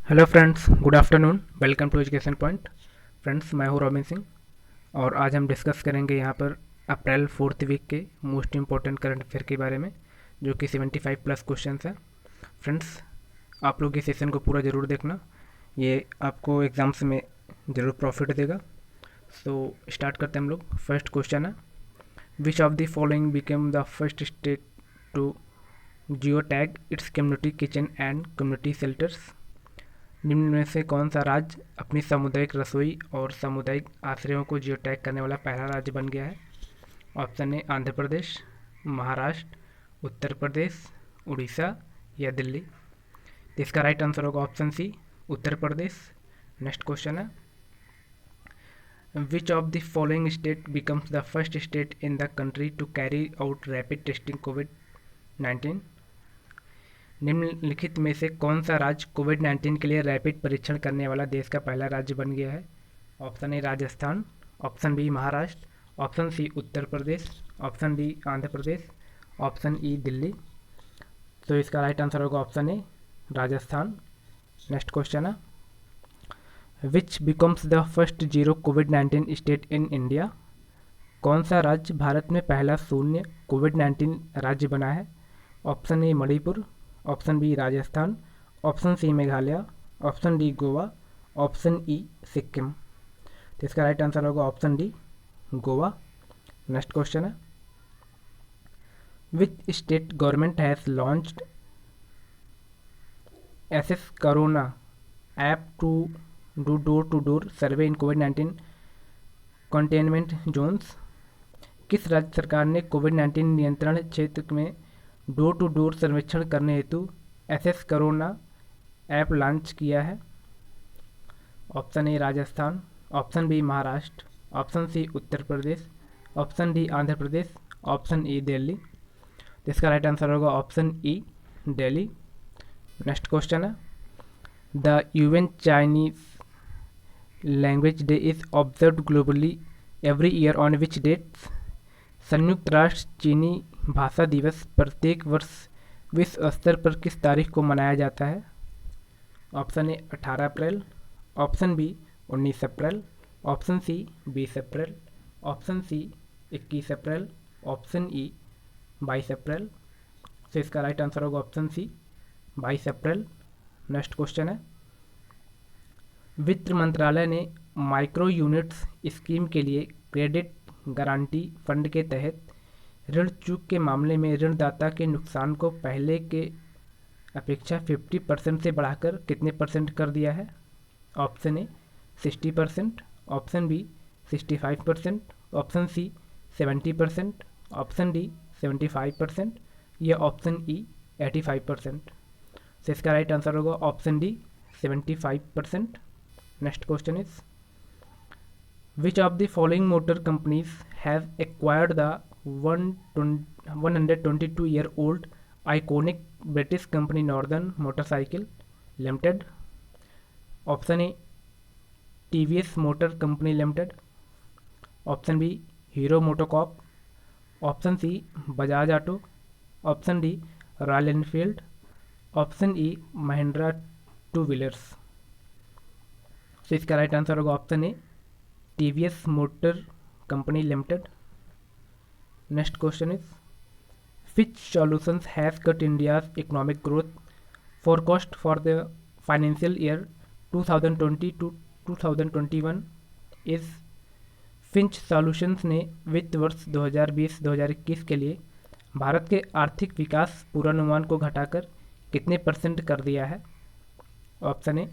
Hello friends, good afternoon. Welcome to education point. Friends, मैं हूं robin Singh और आज हम डिस्कस करेंगे यहाँ पर अप्रैल 4th वीक के मोस्ट इंपॉर्टेंट करंट अफेयर के बारे में, जो कि 75 प्लस क्वेश्चंस हैं। फ्रेंड्स, आप लोग इस सेशन को पूरा ज़रूर देखना, ये आपको एग्ज़ाम्स में ज़रूर प्रॉफिट देगा। सो स्टार्ट करते हैं हम लोग। फर्स्ट क्वेश्चन है, which of the following became the first state to geo tag its community kitchen and community shelters. निम्न में से कौन सा राज्य अपनी सामुदायिक रसोई और सामुदायिक आश्रयों को जियो टैग करने वाला पहला राज्य बन गया है? ऑप्शन ए आंध्र प्रदेश, महाराष्ट्र, उत्तर प्रदेश, उड़ीसा या दिल्ली। तो इसका राइट आंसर होगा option C, Uttar Pradesh. Next question है, which of the following state becomes the first state in the country to carry out rapid testing कोविड-19। निम्नलिखित में से कौन सा राज्य कोविड-19 के लिए रैपिड परीक्षण करने वाला देश का पहला राज्य बन गया है? Option A Rajasthan, option B Maharashtra, option C Uttar Pradesh, option D Andhra Pradesh, option E Delhi. तो इसका राइट आंसर होगा option A Rajasthan. Next question है, which becomes the first zero कोविड-19 स्टेट इन इंडिया। कौन सा राज्य भारत में पहला शून्य कोविड-19 राज्य बना है? Option A Manipur, option B Rajasthan, option C Meghalaya, option D Goa, option E Sikkim. तो इसका राइट आंसर होगा option D Goa. Next question है, which state government has launched SS corona app to do door to door survey in कोविड-19 containment zones. किस राज्य सरकार ने कोविड-19 नियंत्रण क्षेत्र में डोर टू डोर सर्वेक्षण करने हेतु एसएस कोरोना ऐप लॉन्च किया है? Option A Rajasthan, option B Maharashtra, option C Uttar Pradesh, option D Andhra Pradesh, option E Delhi. तो इसका राइट आंसर होगा option E Delhi. Next question है, the UN Chinese language day is observed globally every year on which dates. संयुक्त राष्ट्र चीनी भाषा दिवस प्रत्येक वर्ष विश्व स्तर पर किस तारीख को मनाया जाता है? Option A 18 April, option B 19 April, option C 20 April, option C 21 April, option E 22 April. तो इसका राइट आंसर होगा option C 22 April. Next question है, वित्त मंत्रालय ने माइक्रो यूनिट्स स्कीम के लिए क्रेडिट गारंटी फंड के तहत ऋण चूक के मामले में ऋणदाता के नुकसान को पहले के अपेक्षा 50% से बढ़ाकर कितने परसेंट कर दिया है? Option A 60%, option B 65%, option C 70%, option D 75% या ऑप्शन ई 85%। तो इसका राइट आंसर होगा option D 75%। Next question is, which of the following motor companies have acquired the 122-year-old iconic British company Northern motorcycle limited? Option A TVS motor company limited, option B Hero MotoCorp, option C Bajaj auto, option D Royal Enfield, option E Mahindra two wheelers. तो इसका right answer होगा option A TVS motor company limited. Next question is, which solutions has cut India's economic growth forecast for the financial year 2020 to 2021 is। Finch solutions ने वित्त वर्ष 2020-2021 के लिए भारत के आर्थिक विकास पूर्वानुमान को घटाकर कितने परसेंट कर दिया है? Option A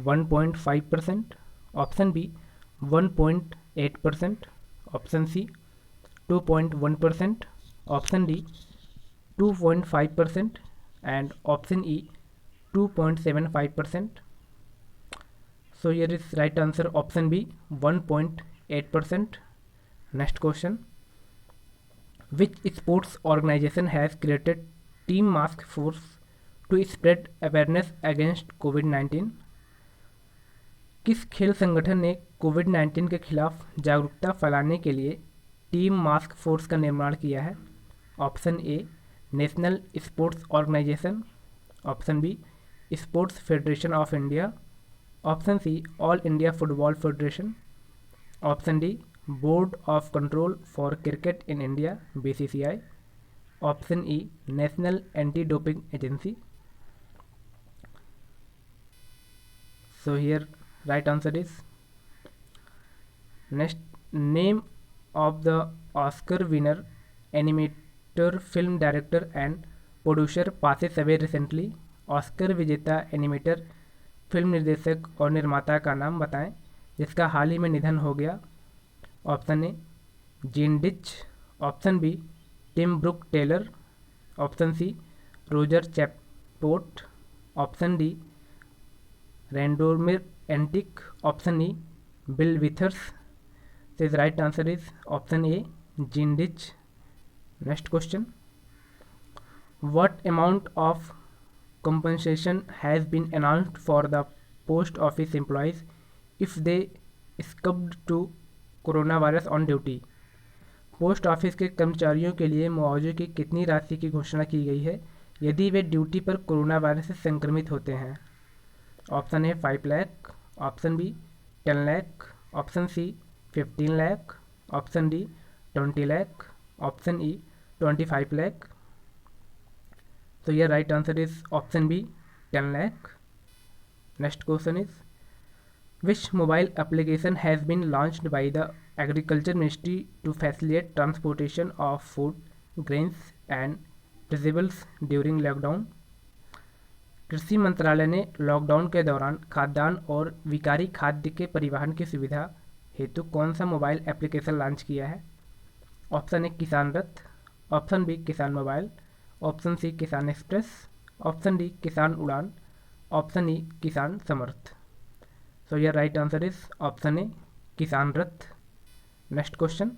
1.5%, option B 1.8%, option C 2.1%, option D 2.5% and option E 2.75%. So here is right answer option B 1.8%. Next question, which sports organization has created team mask force to spread awareness against COVID-19? किस खेल संगठन ने कोविड-19 के खिलाफ जागरूकता फैलाने के लिए टीम मास्क फोर्स का निर्माण किया है? Option A national sports organization, option B sports federation of India, option C all India football federation, option D board of control for cricket in India BCCI, option E national anti doping agency. So here right answer is next. Name of the Oscar winner animator, film director and producer passes away recently. Oscar विजेता animator, film निर्देशक और निर्माता का नाम बताएं जिसका हाल ही में निधन हो गया. Option A Gene Deitch, option B Tim Brooke Taylor, option C Roger Chappot, option D Radomir Antic, option E Bill Withers. So the right answer is option A, Jean Ditch. Next question. What amount of compensation has been announced for the post office employees if they succumbed to coronavirus on duty? Post office के कर्मचारियों के लिए मुआवजे की कितनी राशि की घोषणा की गई है यदि वे ड्यूटी पर कोरोना वायरस से संक्रमित होते हैं? Option A 5 lakh, option B 10 lakh, option C 15 lakh, option D 20 lakh, option E 25 lakh. So your right answer is option B, 10 lakh. Next question is, which mobile application has been launched by the Agriculture Ministry to facilitate transportation of food, grains and vegetables during lockdown? कृषि मंत्रालय ने lockdown के दौरान खाद्यान्न और विकारी खाद्य के परिवहन की सुविधा हेतु कौन सा मोबाइल एप्लीकेशन लॉन्च किया है? Option A Kisan Rath, option B Kisan mobile, option C Kisan express, option D Kisan Udaan, option E Kisan Samarth. So your right answer is option A Kisan Rath. Next question.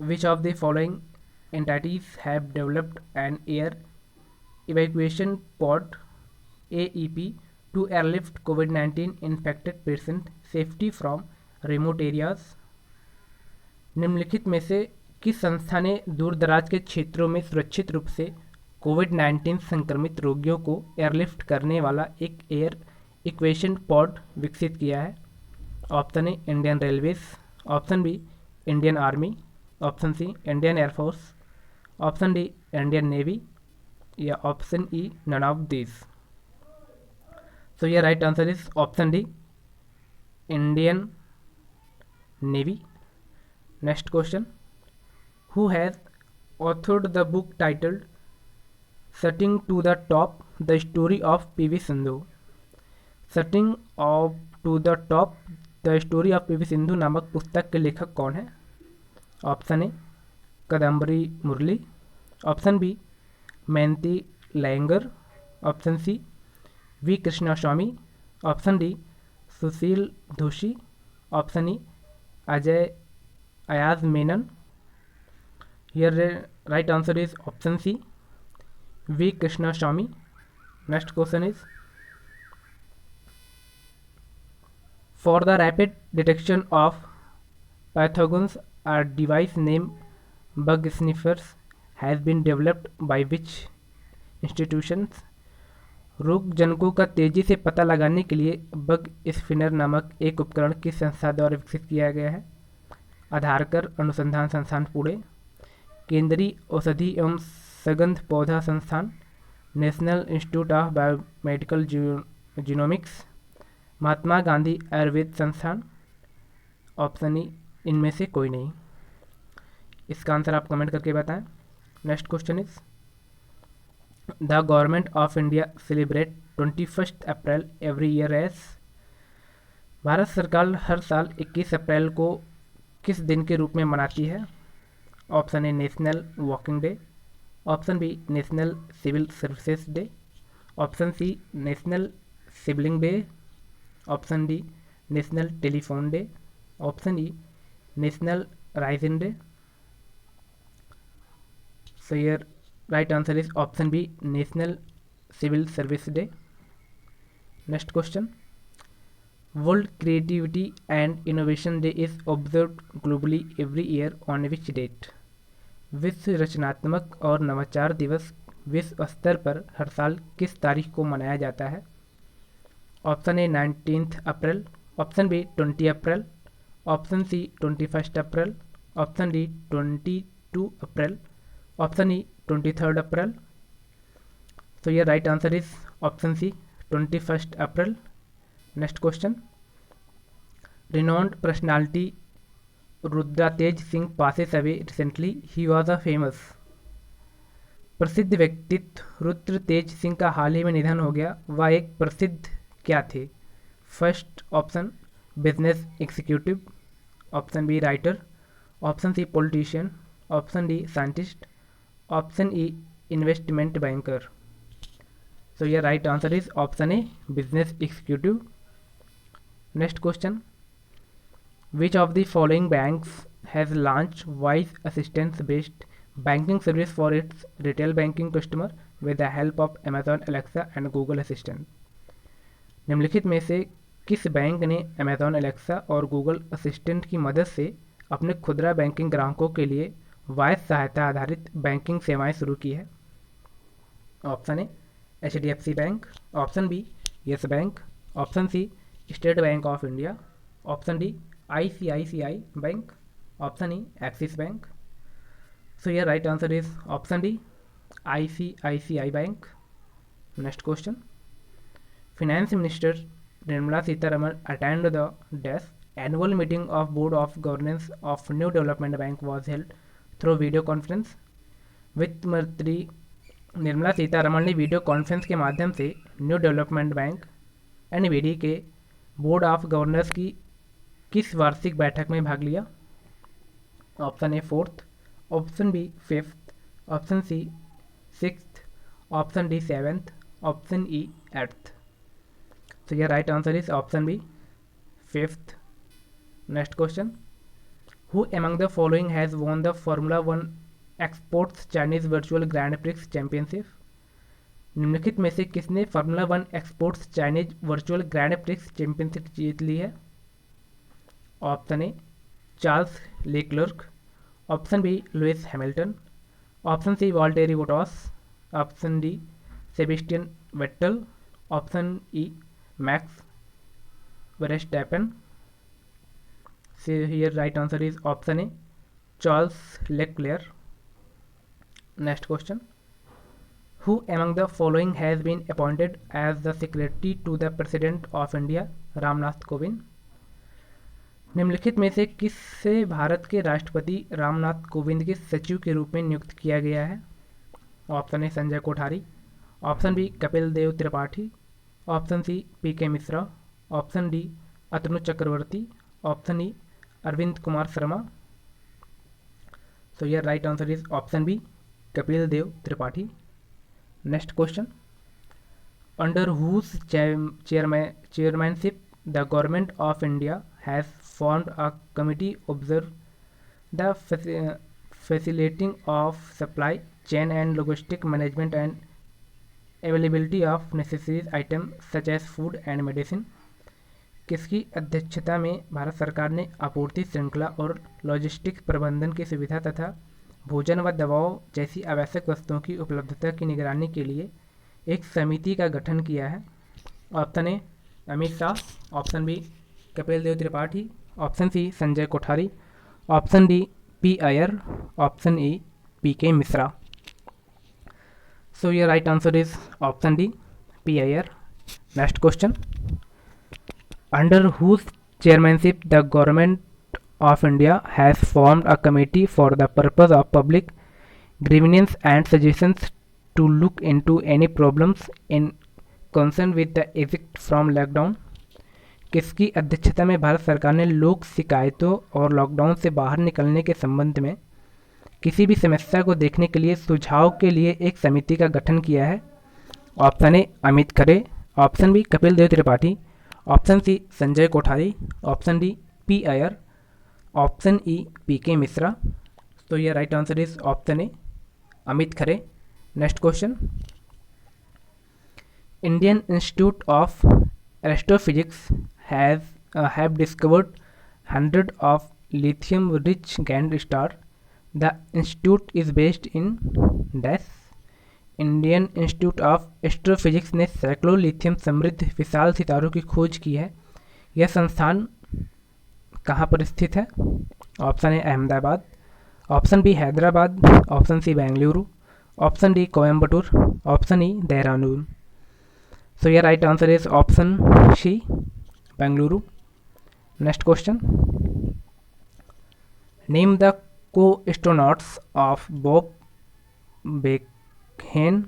Which of the following entities have developed an air evacuation pod AEP to airlift COVID-19 infected patient safety from remote areas? निम्नलिखित में से किस संस्था ने दूर दराज के क्षेत्रों में सुरक्षित रूप से कोविड-19 संक्रमित रोगियों को एयरलिफ्ट करने वाला एक एयर इक्वेशन पॉड विकसित किया है? Option A Indian railways, option B Indian army, option C Indian air force, option D Indian navy या option E none of this. So ये right answer is option D Indian navy. Next question. Who has authored the book titled shuttling to the top the story of PV Sindhu? Shuttling of to the top the story of PV Sindhu नामक पुस्तक के लेखक कौन है? Option ए Kadambari Murali, option B मेहंती लैंगर, option C V Krishnaswamy, option D Sushil Doshi, option E Ajay Ayaz Menon. Here right answer is option C V Krishnaswamy. Next question is, for the rapid detection of pathogens a device name bug sniffers has been developed by which institutions? रोगजनकों का तेजी से पता लगाने के लिए bug spinner नामक एक उपकरण किस संस्था द्वारा विकसित किया गया है? आधारकर अनुसंधान संस्थान पुणे, केंद्रीय औषधि एवं सगंध पौधा संस्थान, national institute of biomedical genomics, Mahatma Gandhi Ayurveda संस्थान, ऑप्शन ई इनमें से कोई नहीं. इसका आंसर आप कमेंट करके बताएं. Next question is, the government of India celebrate 21 April every year as? Bharat सरकार हर साल 21 अप्रैल को किस दिन के रूप में मनाती है? Option A national walking day, option B national civil services day, option C national sibling day, option D national telephone day, option E national rising day. So your right answer is option B, National Civil Service Day. Next question. World Creativity and Innovation Day is observed globally every year on which date? विश्व रचनात्मक और नवाचार दिवस विश्व स्तर पर हर साल किस तारीख को मनाया जाता है? Option A 19 April, option B 20 April, option C 21 April, option D 22 April, option E 23 April. So your right answer is option C, 21st April. Next question. Renowned personality Rudra Tej Singh passes away recently. He was a famous. प्रसिद्ध व्यक्तित्व रुद्र तेज सिंह का हाल ही में निधन हो गया. वह एक प्रसिद्ध क्या थे? First option business executive, option B writer, option C politician, option D scientist, option E investment banker. So your right answer is option A, business executive. Next question. Which of the following banks has launched voice assistance based banking service for its retail banking customer with the help of Amazon Alexa and Google Assistant? निम्नलिखित में से किस बैंक ने Amazon Alexa और Google Assistant की मदद से अपने खुदरा बैंकिंग ग्राहकों के लिए वॉइस सहायता आधारित बैंकिंग सेवाएं शुरू की है? Option A HDFC bank, option B yes bank, option C state bank of India, option D ICICI bank, option E axis bank. So your right answer is option D ICICI bank. Next question. Finance minister Nirmala Sitharaman attend the dash annual meeting of board of governance of new development bank was held through video conference. वित्त मंत्री निर्मला सीतारमण ने video conference के माध्यम से new development bank NBD के board of governors की किस वार्षिक बैठक में भाग लिया? Option A 4th, option B 5th, option C 6th, option D 7th, option E 8th. So your right answer is option B, 5th. Next question. Who among the following has won the Formula One esports Chinese virtual grand prix championship? निम्नलिखित में से किसने formula 1 esports Chinese virtual grand prix championship जीत ली है? Option A Charles Leclerc, option B Lewis Hamilton, option C Valtteri Bottas, option D Sebastian Vettel, option E Max Verstappen. So here right answer is option A, Charles Leclerc. Next question. Who among the following has been appointed as the secretary to the President of India, Ramnath Kovind? निम्नलिखित में से किससे भारत के राष्ट्रपति रामनाथ कोविंद के सचिव के रूप में नियुक्त किया गया है? Option A Sanjay Kothari, option B Kapil Dev Tripathi, option C PK Mishra, option D Atanu Chakraborty, option E Arvind Kumar Sharma. So your right answer is option B Kapil Dev Tripathi. Next question. Under whose chairmanship the government of India has formed a committee observe the facilitating of supply chain and logistic management and availability of necessary items such as food and medicine. किसकी अध्यक्षता में भारत सरकार ने आपूर्ति श्रृंखला और logistic प्रबंधन की सुविधा तथा भोजन व दवाओं जैसी आवश्यक वस्तुओं की उपलब्धता की निगरानी के लिए एक समिति का गठन किया है? Option A Amit Shah, option B Kapil Dev Tripathi, option C Sanjay Kothari, option D P Iyer, option E PK Mishra. So your right answer is option D P Iyer. Next question. Under whose chairmanship the government of India has formed a committee for the purpose of public grievance and suggestions to look into any problems in concern with the exit from lockdown? किसकी अध्यक्षता में भारत सरकार ने लोक शिकायतों और lockdown से बाहर निकलने के संबंध में किसी भी समस्या को देखने के लिए सुझाव के लिए एक समिति का गठन किया है? Option A Amit Khare, option B Kapil Dev Tripathi, option C Sanjay Kothari, option D P Iyer, option E PK Mishra. तो ये right answer is option A Amit Khare. Next question. Indian institute of astrophysics have discovered hundreds of lithium-rich giant stars. The institute is based in dash Indian institute of astrophysics ने सैकड़ों lithium समृद्ध विशाल सितारों की खोज की है। यह संस्थान कहाँ पर स्थित है? Option A Ahmedabad, option B Hyderabad, option C Bengaluru, option D Coimbatore, option E Dehradun. So your right answer is option C Bengaluru. Next question, name the co-astronauts of Bob Behnken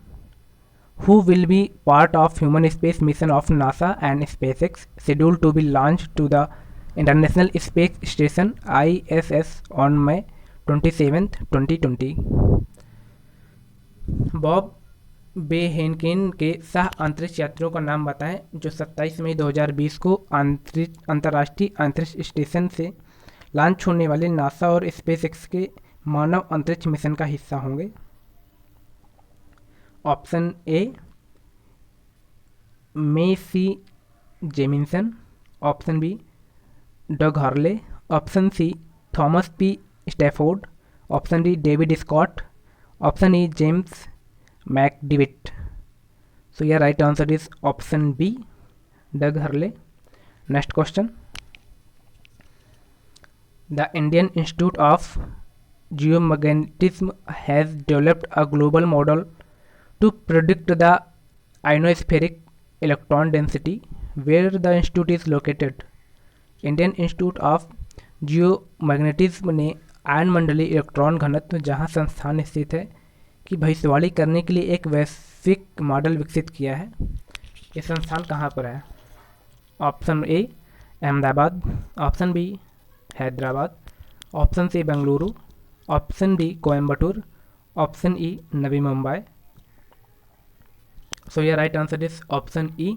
who will be part of human space mission of NASA and SpaceX scheduled to be launched to the International Space Station ISS on May 27, 2020। Bob बेहेनकेन के सह अंतरिक्ष यात्रियों का नाम बताएं जो 27 मई 2020 को अंतर्राष्ट्रीय अंतरिक्ष स्टेशन से लॉन्च होने वाले नासा और स्पेसएक्स के मानव अंतरिक्ष मिशन का हिस्सा होंगे। Option A Mae C Jemison, option B Doug Hurley, option C Thomas P Stafford, option D David Scott, option E James McDivitt. So your right answer is option B Doug Hurley. Next question, The Indian Institute of Geomagnetism has developed a global model to predict the ionospheric electron density. Where the institute is located? Indian Institute of Geomagnetism ने आयनमंडलीय electron घनत्व जहां संस्थान स्थित है की भविष्यवाणी करने के लिए एक वैश्विक मॉडल विकसित किया है। ये संस्थान कहाँ पर है? Option A Ahmedabad, option B Hyderabad, option C Bengaluru, option D Coimbatore, option E Navi Mumbai. So your right answer is option E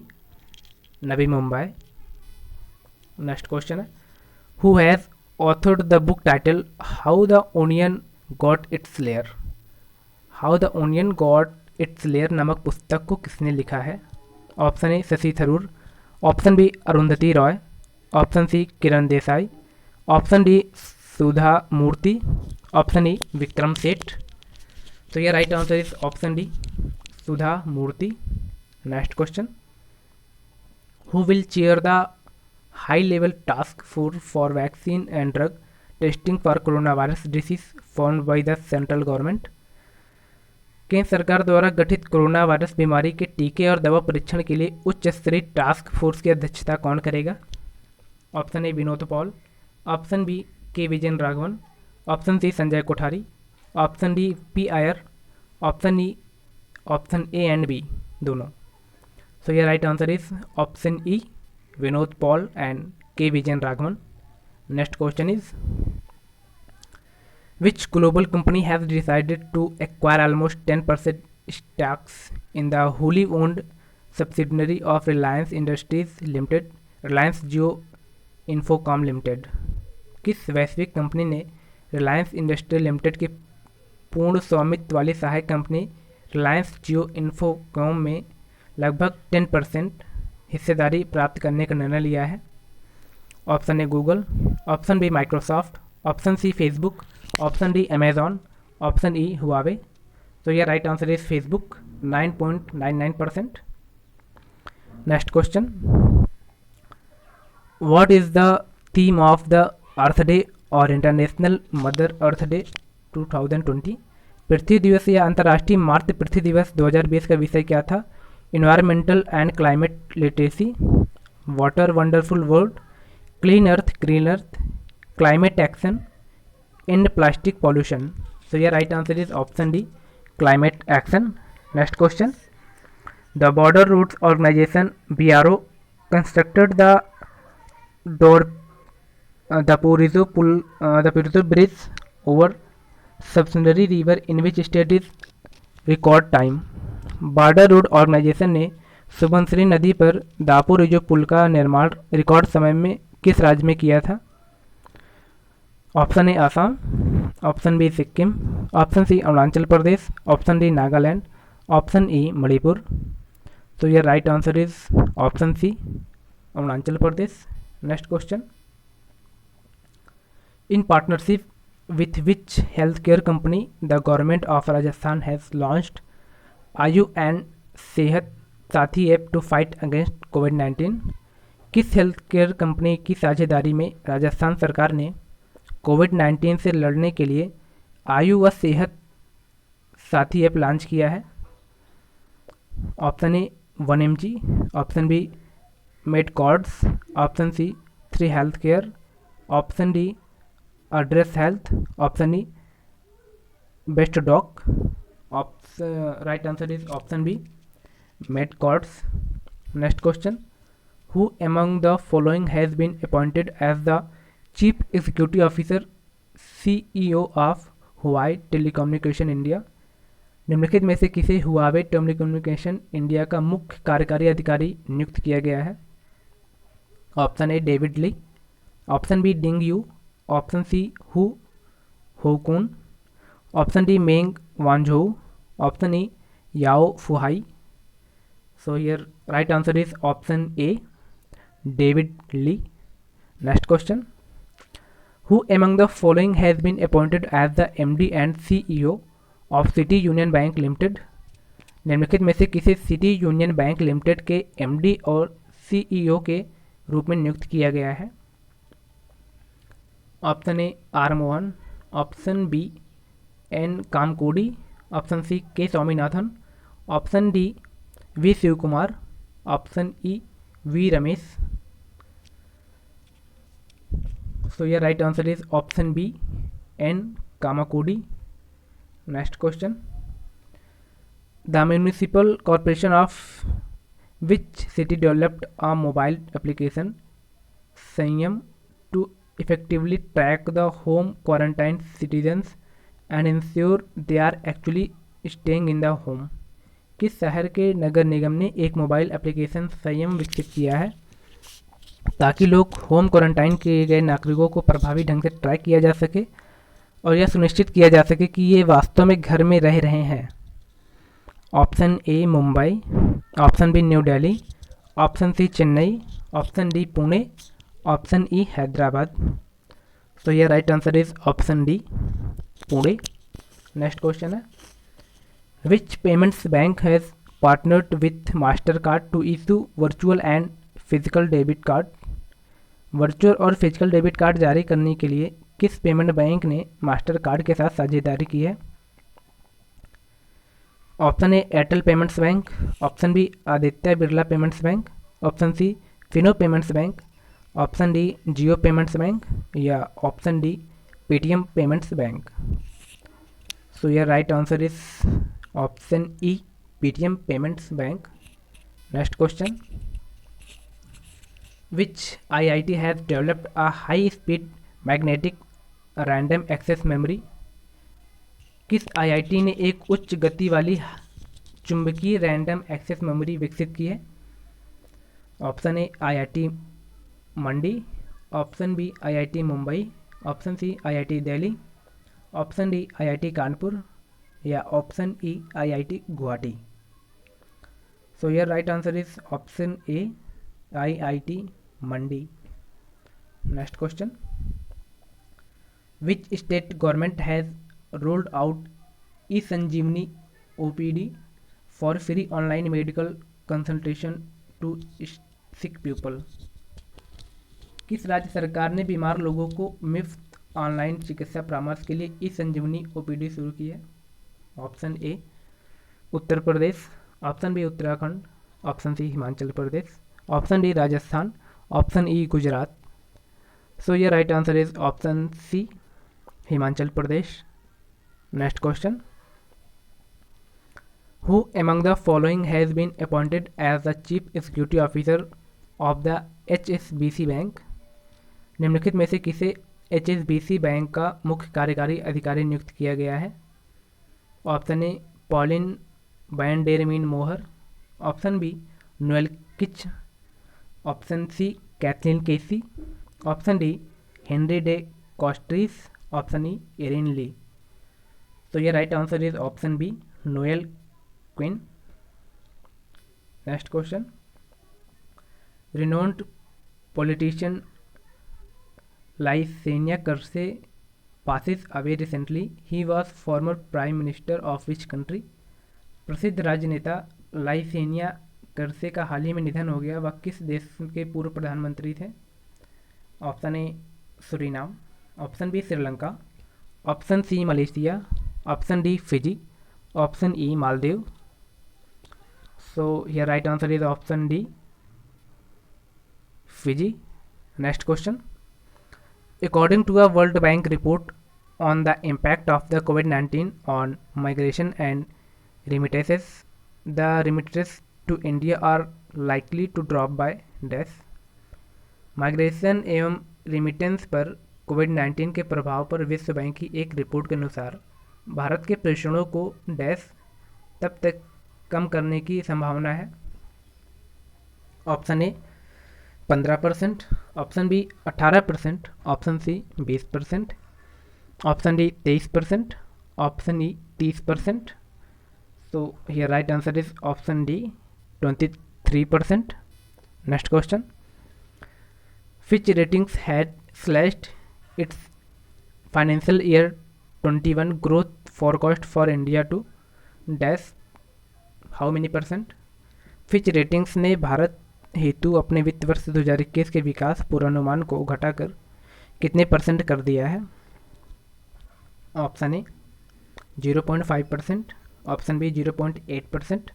Navi Mumbai. Next question है, who has authored the book title how the onion got its layer? How the onion got its layer नामक पुस्तक को किसने लिखा है? Option A Shashi Tharoor, option B Arundhati Roy, option C Kiran Desai, option D Sudha Murthy, option E Vikram Seth. तो ये right answer is option D Sudha Murthy. Next question, who will chair the high level task force for vaccine and drug testing for corona virus disease formed by the central government? केंद्र सरकार द्वारा गठित corona virus बीमारी के टीके और दवा परीक्षण के लिए उच्च स्तरीय टास्क फोर्स की अध्यक्षता कौन करेगा? Option A Vinod Paul, option B K Vijayan Raghavan, option C Sanjay Kothari, option D P Iyer, option A and B दोनों। सो ये right answer is option E Vinod Paul and K Vijayan Raghavan. Next question is, which global company has decided to acquire almost 10% stocks in the wholly owned subsidiary of Reliance industries limited, Reliance Jio infocomm limited? किस वैश्विक company ने Reliance industry limited की पूर्ण स्वामित्व वाली सहायक company Reliance Jio Infocom में लगभग 10% हिस्सेदारी प्राप्त करने का निर्णय लिया है? Option A Google, option B Microsoft, option C Facebook, option D Amazon, option E Huawei. तो यह right answer is Facebook 9.99%। Next question, What is the theme of the Earth Day और इंटरनेशनल मदर अर्थ डे 2020? पृथ्वी दिवस या अंतर्राष्ट्रीय मातृ पृथ्वी दिवस 2020 का विषय क्या था? Environmental and climate literacy, water wonderful world, clean earth green earth, climate action, and plastic pollution. So your right answer is option D climate action. Next question, the border routes organization BRO constructed the Purizo bridge over subsidiary river in which state is record time? Border road organization ने सुबनसिरी नदी पर दापोरिजो पुल का निर्माण record समय में किस राज्य में किया था? Option A Assam, option B Sikkim, option C Arunachal Pradesh, option D Nagaland, option E Manipur. तो यह right answer is option C Arunachal Pradesh. Next question, in partnership with which healthcare company the government of Rajasthan has launched आयु एंड सेहत साथी ऐप टू फाइट अगेंस्ट कोविड-19। किस health care company की साझेदारी में राजस्थान सरकार ने कोविड-19 से लड़ने के लिए आयु व सेहत साथी ऐप लॉन्च किया है? Option A 1mg, option B Medcords, option C 3 health care, option D Address Health, option E Best Doc. Option right answer is option B Medcords. Next question, who among the following has been appointed as the chief executive officer CEO of Huawei Telecommunication India? निम्नलिखित में से किसे Huawei telecommunication India का मुख्य कार्यकारी अधिकारी नियुक्त किया गया है? Option A David Li, option B Ding Yu, option C Hu Houkun, option D Meng Wanzhou, option E Yao Fuhai. So here right answer is option A David Li. Next question, who among the following has been appointed as the MD and CEO of city union bank limited? निम्नलिखित में से किसे city union bank limited के MD और CEO के रूप में नियुक्त किया गया है? Option A R Mohan, option B N Kamakoti, option C K Swaminathan, option D V Shiv Kumar, option E V Ramesh. So your right answer is option B N Kamakoti. Next question, the municipal corporation of which city developed a mobile application Sanyam to effectively track the home quarantined citizens and ensure they are actually staying in the home? किस शहर के नगर निगम ने एक mobile application संयम विकसित किया है ताकि लोग होम क्वारंटाइन किए गए नागरिकों को प्रभावी ढंग से ट्रैक किया जा सके और यह सुनिश्चित किया जा सके कि ये वास्तव में घर में रह रहे हैं? Option A Mumbai, option B new Delhi, option C Chennai, option D Pune, option E Hyderabad. So ये right answer is option D Pune. Next question है, which payments bank has partnered with Mastercard to issue virtual and physical debit card? Virtual और physical debit card जारी करने के लिए किस payment bank ने Mastercard के साथ साझेदारी की है? Option A Airtel payments bank, option B Aditya Birla payments bank, option C Fino payments bank, option D Jio payments bank या option D Paytm payments bank. So your right answer is option E Paytm payments bank. Next question, which IIT has developed a high speed magnetic random access memory? किस IIT ने एक उच्च गति वाली चुंबकीय random access memory विकसित की है? Option A IIT Mandi, option B IIT Mumbai, option C IIT Delhi, option D IIT Kanpur या option E IIT Guwahati. So your right answer is option A IIT Mandi. Next question, which state government has rolled out e Sanjeevani OPD for free online medical consultation to sick people? किस राज्य सरकार ने बीमार लोगों को मुफ्त online चिकित्सा परामर्श के लिए ई संजीवनी ओपीडी शुरू की है? Option A Uttar Pradesh, option B Uttarakhand, option C Himachal Pradesh, option D Rajasthan, option E Gujarat. So ये right answer is option C Himachal Pradesh. Next question, who among the following has been appointed as the chief executive officer of the HSBC bank? निम्नलिखित में से किसे HSBC bank का मुख्य कार्यकारी अधिकारी नियुक्त किया गया है? Option A Pauline van der Meer Mohr, option B Noel Kitch, option C Kathleen Casey, option D Henri de Castries, option E Irene Lee. तो ये right answer is option B Noel Quinn. Next question, renowned politician Licenia Kurse passes away recently. He was former prime minister of which country? प्रसिद्ध राजनेता लाइसेनिया कर्से का हाल ही में निधन हो गया, वह किस देश के पूर्व प्रधानमंत्री थे? Option A Suriname, option B Sri Lanka, option C Malaysia, option D Fiji, option E Maldives. So here right answer is option D Fiji. Next question, according to a World Bank report on the impact of the COVID-19 on migration and remittances, the remittances to India are likely to drop by dash। Migration एवं remittance पर कोविड-19 के प्रभाव पर विश्व bank की एक report के अनुसार भारत के प्रेषणों को डैश तब तक कम करने की संभावना है। Option A 15%, option B 18%, option C 20%, option D 23%, option E 30%। So here right answer is option D 23%। Next question, Fitch Ratings had slashed its financial year 21 growth forecast for India to dash how many percent? Fitch ratings ने भारत हेतु अपने वित्त वर्ष 2021 के विकास पूर्वानुमान को घटाकर कितने परसेंट कर दिया है? Option A 0.5%, option B 0.8%,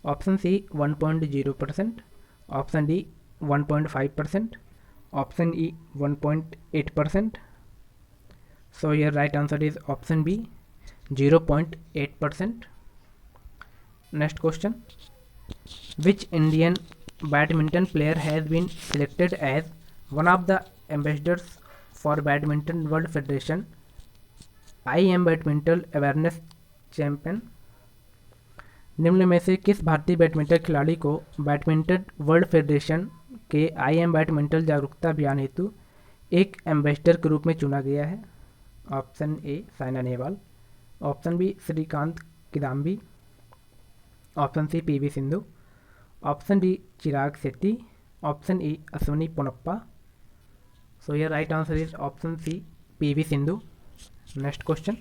option C 1.0%, option D 1.5%, option E 1.8%। So here right answer is option B 0.8%। Next question, which Indian badminton player has been selected as one of the ambassadors for badminton world federation IM badminton awareness champion? निम्न में से किस भारतीय badminton खिलाड़ी को badminton world federation के IM badminton जागरूकता अभियान हेतु एक एम्बेसडर के रूप में चुना गया है? Option A Saina Nehwal, option B Srikanth Kidambi, option C PV Sindhu, option D Chirag Shetty, option E Ashwini Ponnappa. So here right answer is option C PV Sindhu. Next question,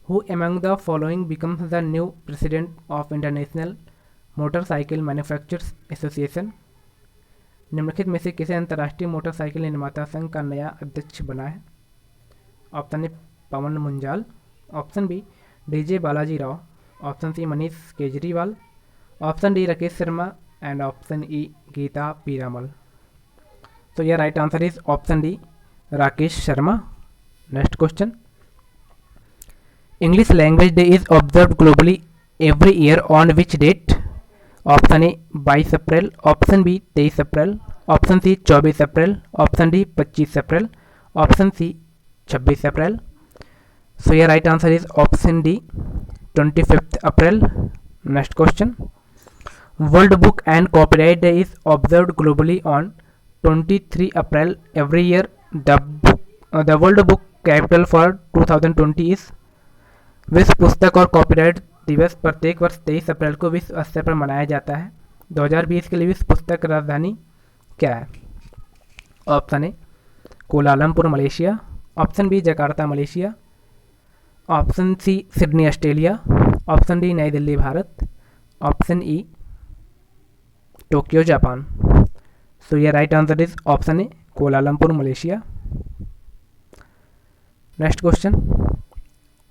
who among the following becomes the new president of international motorcycle manufacturers association? निम्नलिखित में से किसे अंतर्राष्ट्रीय motorcycle निर्माता संघ का नया अध्यक्ष बना है? Option A Pawan Munjal, option B DJ Balaji Rao, option C Manish Kejriwal, option D Rakesh Sharma and option E Gita Piramal. तो यह right answer is option D Rakesh Sharma. Next question, English language day is observe globally every year on which date? Option A 22 April, option B 23 April, option C 24 April, option D 25 April, option C 26 April. So ये right answer is option D 25 April. Next question, world book and copyright day is observed globally on 23 April every year. The world book capital for 2020 is? विश्व पुस्तक और copyright दिवस प्रत्येक वर्ष 23 अप्रैल को विश्व स्तर पर मनाया जाता है। 2020 के लिए विश्व पुस्तक राजधानी क्या है? Option A Kuala Lumpur Malaysia, option B Jakarta Malaysia, option C Sydney Australia, option D नई Delhi Bharat, option E Tokyo Japan. So ये right answer is option A Kuala Lumpur Malaysia. Next question,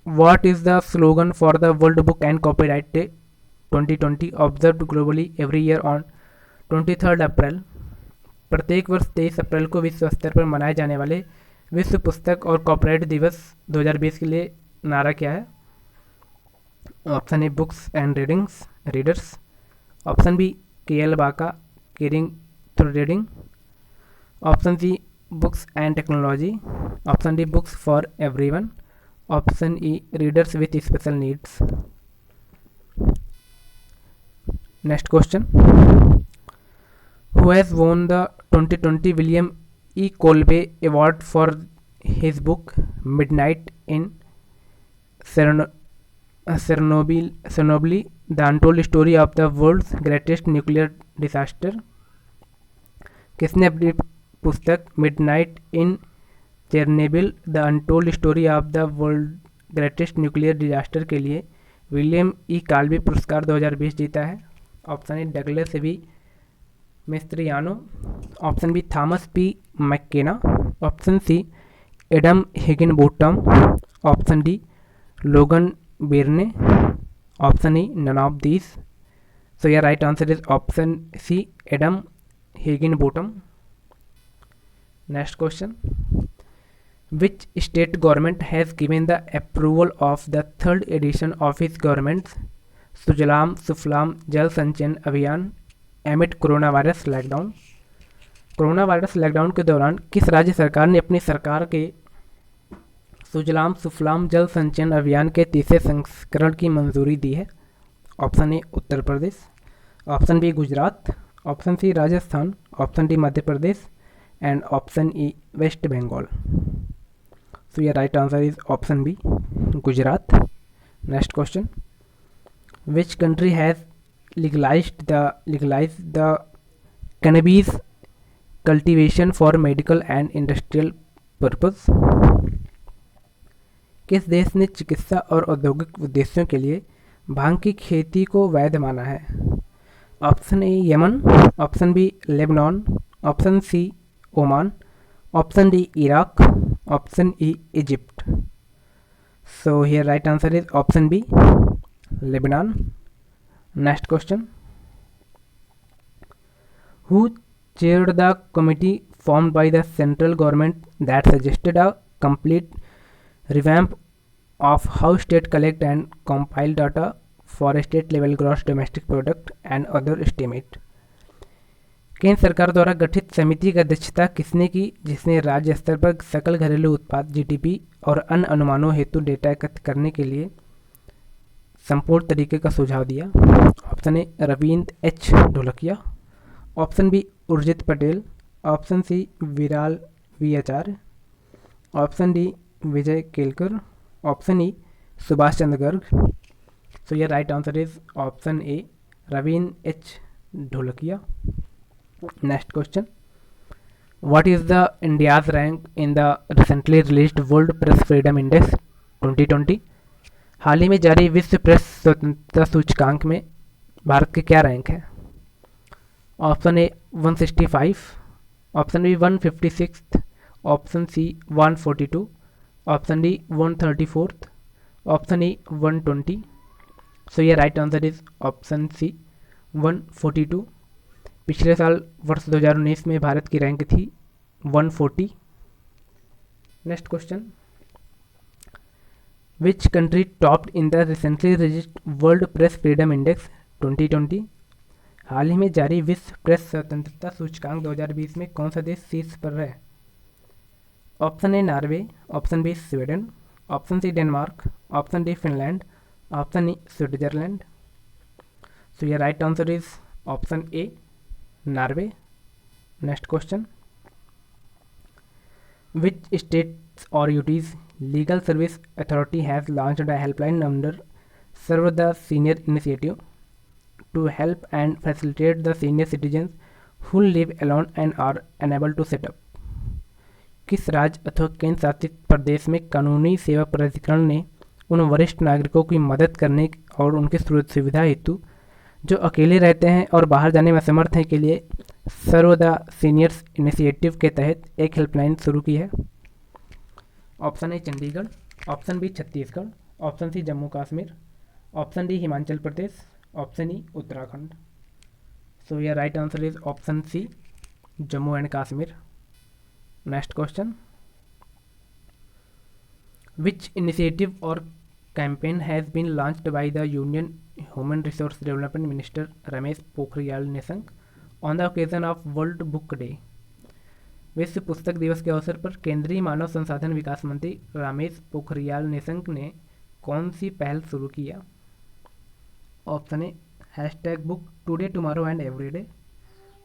What is the slogan for the World Book and Copyright Day 2020 observed globally every year on 23rd अप्रैल? प्रत्येक वर्ष 23 अप्रैल को विश्व स्तर पर मनाए जाने वाले विश्व पुस्तक और कॉपीराइट दिवस 2020 के लिए नारा क्या है? Option A books and readers, option B KL बाका caring through reading, option C books and technology, option D books for everyone, option E readers with special needs. Next question, who has won the 2020 William E. Colby award for his book Midnight in Chernobyl, the untold story of the world's greatest nuclear disaster? किसने अपनी पुस्तक Midnight in Chernobyl the untold story of the world greatest nuclear disaster के लिए William E Colby पुरस्कार 2020 जीता है? Option A Douglas V Mastriano, option B Thomas P McKenna, option C Adam Higginbotham, option D Logan Beirne, option E none of these. So your right answer is option C, Adam Higginbottom. Next question. Which state government has given the approval of the third edition of its government's Sujalam Suflam Jal Sanchan Abhiyan amid coronavirus lockdown? Corona virus lockdown के दौरान किस राज्य सरकार ने अपनी सरकार के सुजलाम सुफलाम जल संचयन अभियान के तीसरे संस्करण की मंजूरी दी है? Option A Uttar Pradesh, option B Gujarat, option C Rajasthan, option D Madhya Pradesh and option E West Bengal. So your right answer is option B Gujarat. Next question. Which country has legalised the cannabis cultivation for medical and industrial purpose? किस देश ने चिकित्सा और औद्योगिक उद्देश्यों के लिए भांग की खेती को वैध माना है? Option A Yemen, option B Lebanon, option C Oman, option D Iraq, option E Egypt. So here right answer is option B Lebanon. Next question. Who chaired the committee formed by the central government that suggested a complete revamp of how state collect and compile data for state level gross domestic product and other estimate? केंद्र सरकार द्वारा गठित समिति की अध्यक्षता किसने की, जिसने राज्य स्तर पर सकल घरेलू उत्पाद जीडीपी और अन्य अनुमानों हेतु डेटा एकत्र करने के लिए संपूर्ण तरीके का सुझाव दिया? Option A Ravindra H Dholakia, option B Urjit Patel, option C Viral V Acharya, option D Vijay Kelkar, option E Subhash Chandra Garg. So your right answer is option A Ravindra H Dholakia. Next question. What is the India's rank in the recently released World Press Freedom Index 2020? हाल ही में जारी विश्व press स्वतंत्रता सूचकांक में भारत के क्या रैंक है? Option A 165, option B 156, option C 142, option D 134, option E 120. So ये right answer is option C 142. पिछले साल वर्ष 2019 में भारत की रैंक थी 140. Next question. Which country topped in the recently released World Press Freedom Index 2020? हाल ही में जारी विश्व प्रेस स्वतंत्रता सूचकांक 2020 में कौन सा देश शीर्ष पर है? Option A Norway, option B Sweden, option C Denmark, option D Finland, option E Switzerland. So your right answer is option A Norway. Next question. Which states or UTs legal service authority has launched a helpline number serve the senior initiative to help and facilitate the senior citizens who live alone and are unable to set up? किस राज्य अथवा केंद्र शासित प्रदेश में कानूनी सेवा प्राधिकरण ने उन वरिष्ठ नागरिकों की मदद करने और उनकी सुविधा हेतु जो अकेले रहते हैं और बाहर जाने में असमर्थ हैं के लिए सर्व द सीनियर्स इनिशिएटिव के तहत एक हेल्पलाइन शुरू की है? Option A Chandigarh, option B Chhattisgarh, option C Jammu Kashmir, option D Himachal Pradesh, option E Uttarakhand. So your right answer is option C Jammu and Kashmir. Next question. Which initiative or campaign has been launched by the union human resource development minister Ramesh Pokhriyal Nishank on the occasion of world book day? विश्व पुस्तक दिवस के अवसर पर केंद्रीय मानव संसाधन विकास मंत्री रमेश पोखरियाल निशंक ने कौन सी पहल शुरू किया? Option A hashtag book today tomorrow and every day,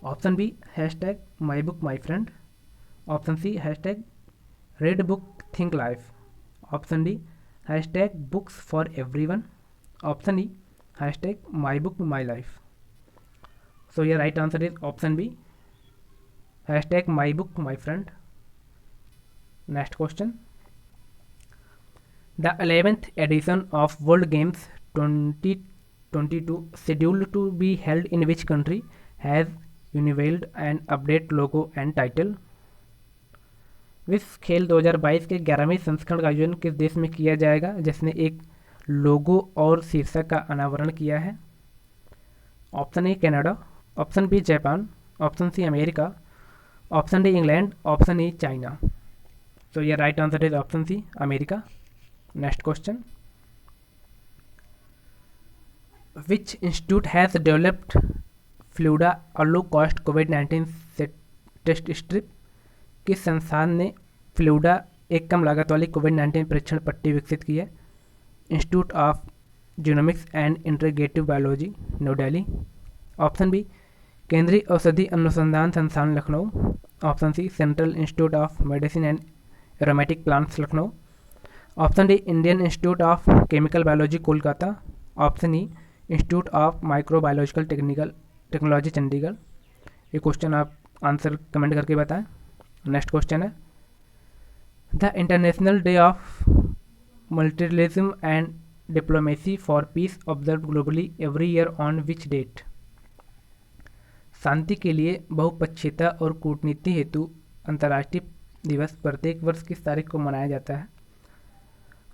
option B hashtag my book my friend, option C hashtag read book think life, option D hashtag books for everyone, option E hashtag my book my life. So your right answer is option B hashtag my book my friend. Next question. The 11th edition of World Games 2022 scheduled to be held in which country, has unveiled and update logo and title? विश्व खेल 2022 के 11वें संस्करण का आयोजन किस देश में किया जाएगा, जिसने एक लोगो और शीर्षक का अनावरण किया है? Option A Canada, option B Japan, option C America, option D England, option E China. So ये right answer is option C America. Next question, which institute has developed Feluda low cost कोविड-19 टेस्ट स्ट्रिप? किस संस्थान ने फ्लूडा एक कम लागत वाली कोविड-19 परीक्षण पट्टी विकसित की है? Institute of Genomics and Integrative Biology, New Delhi. Option B केंद्रीय औषधि अनुसंधान संस्थान Lucknow, option C Central Institute of Medicine and Aromatic Plants Lucknow, option D Indian institute of Chemical Biology Kolkata, option E Institute of Microbiological Technology Chandigarh. ये question आप answer comment करके बताएं। Next question है, the International Day of Multilateralism and Diplomacy for Peace observe globally every year on which date? शांति के लिए बहुपक्षीयता और कूटनीति हेतु अंतर्राष्ट्रीय दिवस प्रत्येक वर्ष किस तारीख को मनाया जाता है?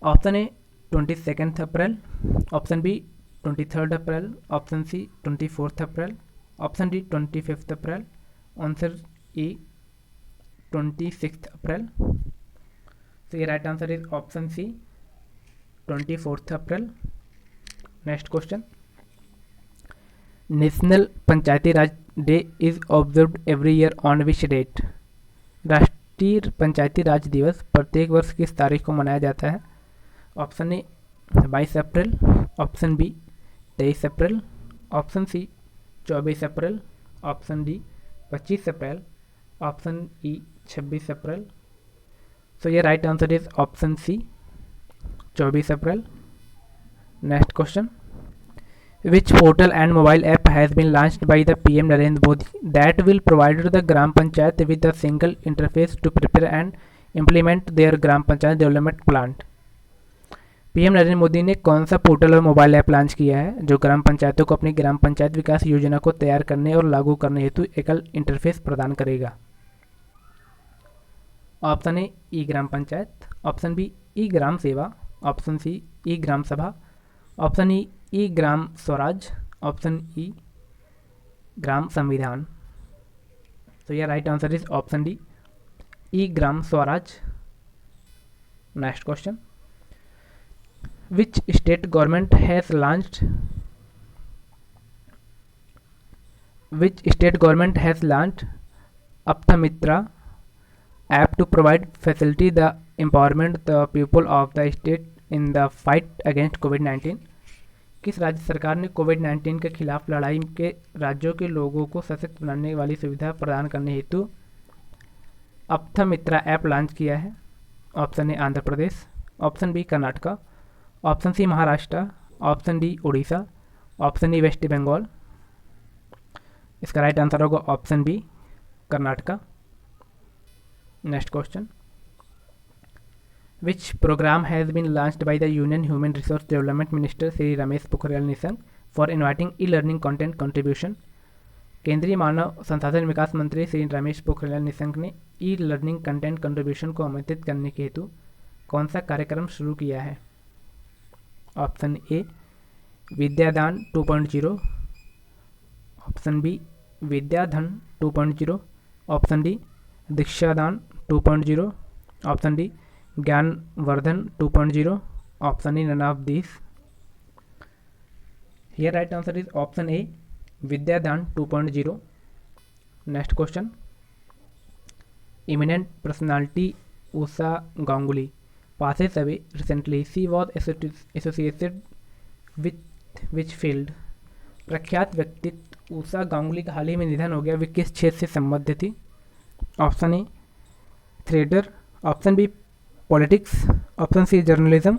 Option A 22 April, option B 23 April, option C 24 April, option D 25 April, answer E 26 April. तो ये right answer is option C 24 April. Next question, national Panchayati Raj day is observed every year on which date? राष्ट्रीय पंचायती राज दिवस प्रत्येक वर्ष किस तारीख को मनाया जाता है? Option A 22 April, option B 23 April, option C 24 April, option D 25 April, option E 26 April. So ये right answer is option C 24 April. Next question, which portal and mobile app has been launched by the PM Narendra Modi that will provide the Gram Panchayat with a single interface to prepare and implement their Gram Panchayat development plan? PM Narendra Modi ने कौन सा portal और mobile app launch किया है जो ग्राम पंचायतों को अपनी ग्राम पंचायत विकास योजना को तैयार करने और लागू करने हेतु एकल इंटरफेस प्रदान करेगा? Option A e Gram Panchayat, option B e Gram Seva, option C e Gram Sabha, option E Gram Swaraj, option ई ग्राम संविधान। तो यह right answer is option D e Gram Swaraj. Next question, which state government has launched Aapthamitra app to provide facility the empowerment the people of the state in the fight against COVID-19? किस राज्य सरकार ने कोविड-19 के खिलाफ लड़ाई के राज्यों के लोगों को सशक्त बनाने वाली सुविधा प्रदान करने हेतु अपथमित्रा ऐप लॉन्च किया है? Option A Andhra Pradesh, option B Karnataka, option C Maharashtra, option D Orissa, option E West Bengal. इसका राइट आंसर होगा option B Karnataka. Next question, which programme has been launched by the union human resource development Minister Shri Ramesh Pokhriyal Nishank for inviting e learning content contribution? केंद्रीय मानव संसाधन विकास मंत्री श्री रमेश पोखरियाल निशंक ने ई learning content contribution को आमंत्रित करने के हेतु कौन सा कार्यक्रम शुरू किया है? Option A Vidyadaan 2.0, option B Vidyadhan 2.0, option D Dikshadaan 2.0, option D Gyanvardhan 2.0, option E none of this. Here right answer is option A Vidyadaan 2.0। Next question, eminent personality Usha Ganguli passes away recently. She was associated with which field? प्रख्यात व्यक्तित्व उषा गांगुली का हाल ही में निधन हो गया, वे किस क्षेत्र से संबंधित थी? Option A theatre, option B politics, option C journalism,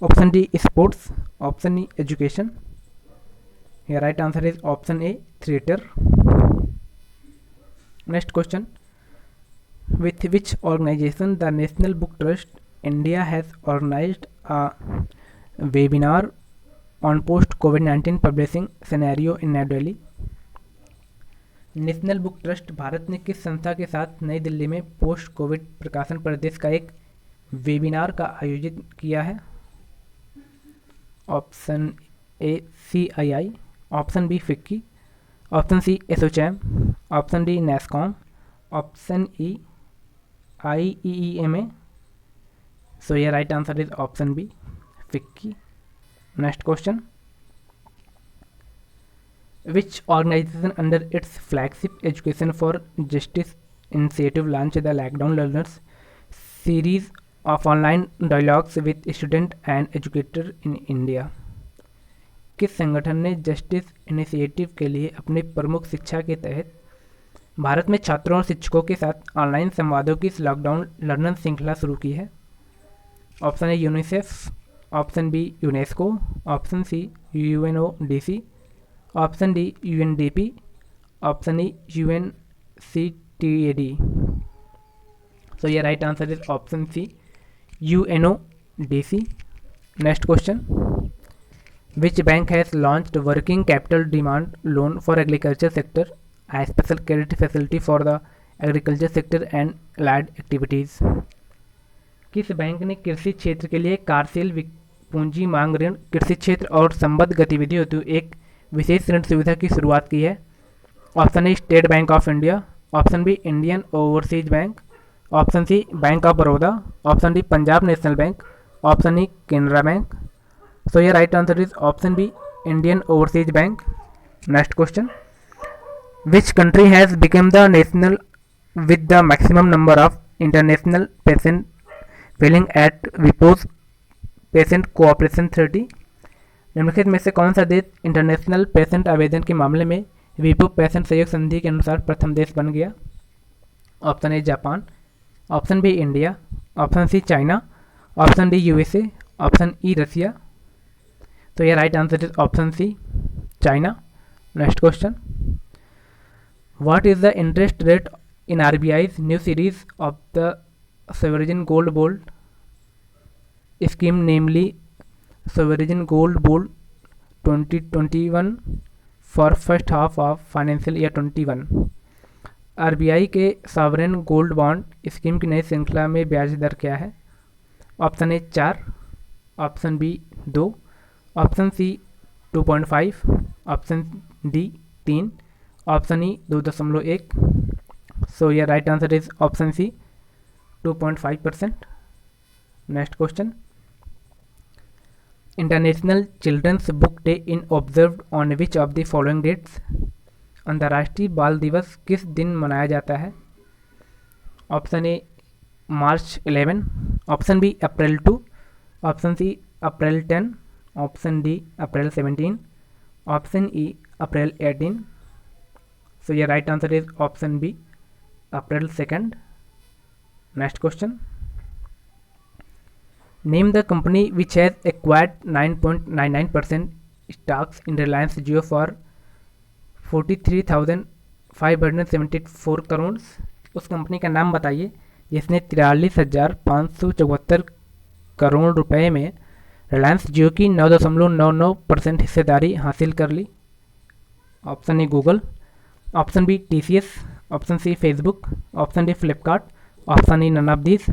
option D sports, option E education. Here right answer is option A theatre. Next question, with which organization the National Book Trust India has organized a webinar on post कोविड-19 publishing scenario in New Delhi. National book trust Bharat ने किस संस्था के साथ नई दिल्ली में post Covid प्रकाशन परिदृश्य का एक वेबिनार का आयोजित किया है? Option A CII, option B FICCI, option C ASSOCHAM, option D NASSCOM, option E IEEMA। So ये right answer is option B FICCI. Next question, which organization under its flagship Education for Justice initiative launched the Lockdown Learners series of online dialogues with students and educators in India? किस संगठन ने justice initiative के लिए अपनी प्रमुख शिक्षा के तहत भारत में छात्रों और शिक्षकों के साथ ऑनलाइन संवादों की लॉकडाउन लर्नर श्रृंखला शुरू की है? Option A UNICEF, option B UNESCO, option C UNODC, option D UNDP, option E UNCTAD। So ये right answer is option C UNODC। Next question, which bank has launched working capital demand loan for agriculture sector a special credit facility for the agriculture sector and allied activities? किस बैंक ने कृषि क्षेत्र के लिए कार्यशील पूंजी मांग ऋण, कृषि क्षेत्र और संबद्ध गतिविधियों हेतु एक विशेष ऋण सुविधा की शुरुआत की है? Option A state bank of India, option B Indian overseas bank, option C bank of Baroda, option D Punjab national bank, option E Canara bank. So ये right answer is option B Indian overseas bank. Next question, which country has become the national with the maximum number of international patent filing at WIPO's patent cooperation 30? निम्नलिखित में से कौन सा देश international patient आवेदन के मामले में विपो पेशेंट सहयोग संधि के अनुसार प्रथम देश बन गया? Option A Japan, option B India, option C China, option D USA, option E Russia. तो यह right answer is option C China. Next question, what is the interest rate in RBI's new series of the sovereign gold bond scheme, namely sovereign gold bond 2021 for first half of financial year 21? RBI के sovereign gold bond scheme की नई श्रृंखला में ब्याज दर क्या है? Option A 4, option B 2, option C 2.5, option D 3, option E 2.1। So यह right answer is option C 2.5%। Next question, international children's book day in observed on which of the following dates? अंतर्राष्ट्रीय बाल दिवस किस दिन मनाया जाता है? Option A March 11, option B April 2, option C April 10, option D April 17, option E April 18। So ये right answer is option B April 2। Next question, name the company which has acquired 9.99% stocks in Reliance Jio for 43,574 crore. उस कंपनी का नाम बताइए जिसने 43,574 करोड़ रुपए में रिलायंस जियो की 9.99% हिस्सेदारी हासिल कर ली। Option A Google, option B TCS, option C Facebook, option D Flipkart, option E none of these.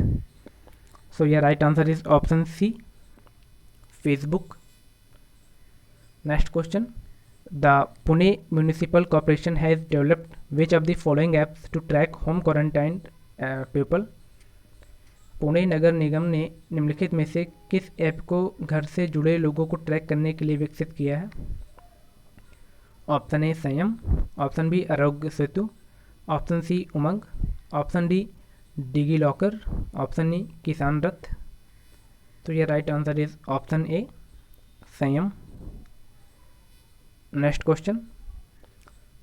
So your right answer is option C, Facebook. Next question, the Pune Municipal Corporation has developed which of the following apps to track home quarantined people? Pune नगर निगम ने निम्नलिखित में से किस app को घर से जुड़े लोगों को ट्रैक करने के लिए विकसित किया है? ऑप्शन ए संयम, option B Aarogya Setu, option C Umang, option D DigiLocker, option E Kisan Rath. तो ये right answer is option A Samyam. Next question,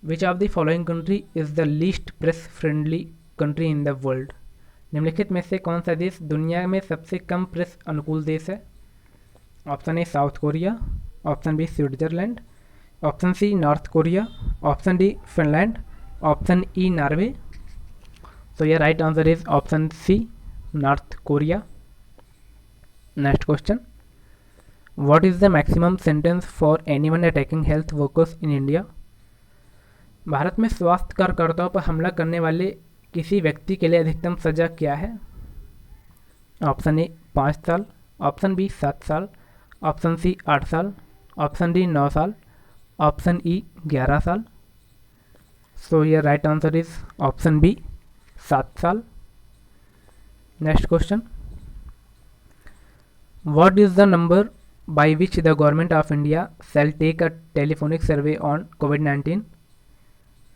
which of the following country is the least press friendly country in the world? निम्नलिखित में से कौन सा देश दुनिया में सबसे कम प्रेस अनुकूल देश है? Option A South Korea, option B Switzerland, option C North Korea, option D Finland, option E Norway. तो ये right answer is option C North Korea. Next question, what is the maximum sentence for anyone attacking health workers in India? Bharat में स्वास्थ्य कार्यकर्ताओं पर हमला करने वाले किसी व्यक्ति के लिए अधिकतम सजा क्या है? ऑप्शन ए 5 साल, ऑप्शन बी 7 साल, ऑप्शन सी 8 साल, ऑप्शन डी 9 साल, ऑप्शन ई 11 साल। So your right answer is option B 7 साल। Next question, what is the number by which the government of India shall take a telephonic survey on COVID-19?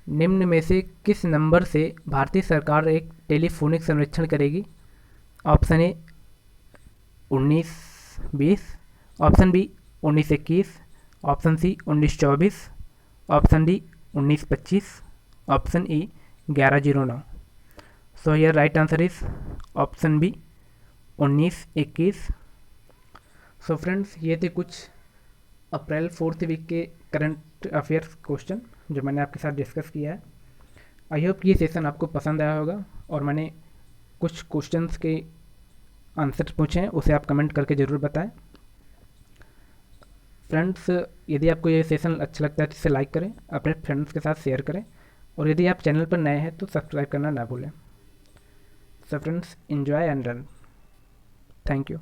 निम्न में से किस number से भारतीय सरकार एक टेलीफोनिक सर्वेक्षण करेगी? Option A 19-20, option B 19-21, option C 19-24, option D 19-25, option E 11-09। So your right answer is option B 19-21। So friends, ये थे कुछ अप्रैल 4th वीक के करंट अफेयर्स क्वेश्चन जो मैंने आपके साथ डिस्कस किया है। आई होप ये सेशन आपको पसंद आया होगा और मैंने कुछ क्वेश्चंस के आंसर पूछे हैं, उसे आप कमेंट करके ज़रूर बताएं। फ्रेंड्स, यदि आपको ये सेशन अच्छा लगता है तो इसे लाइक करें, अपने फ्रेंड्स के साथ शेयर करें और यदि आप चैनल पर नए हैं तो सब्सक्राइब करना ना भूलें। So friends, enjoy and run. Thank you.